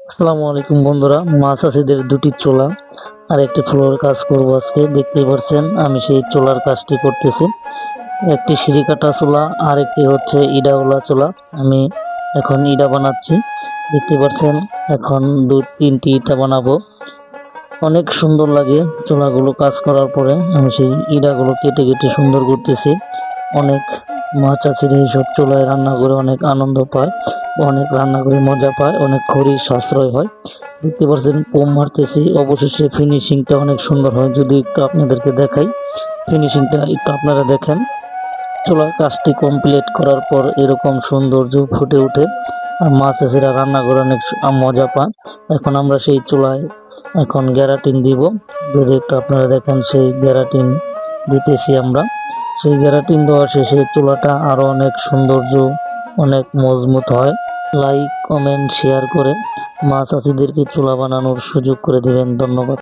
আসসালামু আলাইকুম বন্ধুরা, মাছ চাষিদের দুটি চোলা আর একটি ফ্লোর কাজ করব আজকে। দেখতেই পাচ্ছেন আমি সেই চোলার কাজটি করতেছি। একটি সিঁড়ি কাটা চোলা আর একটি হচ্ছে ইডাওলা চোলা। আমি এখন ইডা বানাচ্ছি। দেখতে পাচ্ছেন এখন 2-3টি ইটা বানাবো। অনেক সুন্দর লাগে চোলাগুলো কাজ করার পরে। আমি সেই ইটাগুলো কেটে কেটে সুন্দর করতেছি। অনেক মাছ চাষিরা এইসব চুলায় রান্না করে অনেক আনন্দ পায়, অনেক রান্না করে মজা পায়, অনেক খড়ি সাশ্রয় হয়। দেখতে পাচ্ছেন পোম মারতেছি, অবশেষে ফিনিশিংটা অনেক সুন্দর হয়। যদি একটু আপনাদেরকে দেখাই, ফিনিশিংটা একটু আপনারা দেখেন। চুলার কাজটি কমপ্লিট করার পর এরকম সৌন্দর্য ফুটে ওঠে আর মাছ চাষিরা রান্না করে অনেক মজা পায়। এখন আমরা সেই চুলায় এখন গ্যারাটিন দিব। যদি একটু আপনারা দেখেন, সেই গ্যারাটিন দিতেছি আমরা। সেই গ্যারাটিন দেওয়ার শেষে চুলাটা আরো অনেক সৌন্দর্য, অনেক মজবুত হয়। লাইক, কমেন্ট, শেয়ার করে মাছ চাষিদেরকে চুলা বানানোর সুযোগ করে দেবেন। ধন্যবাদ।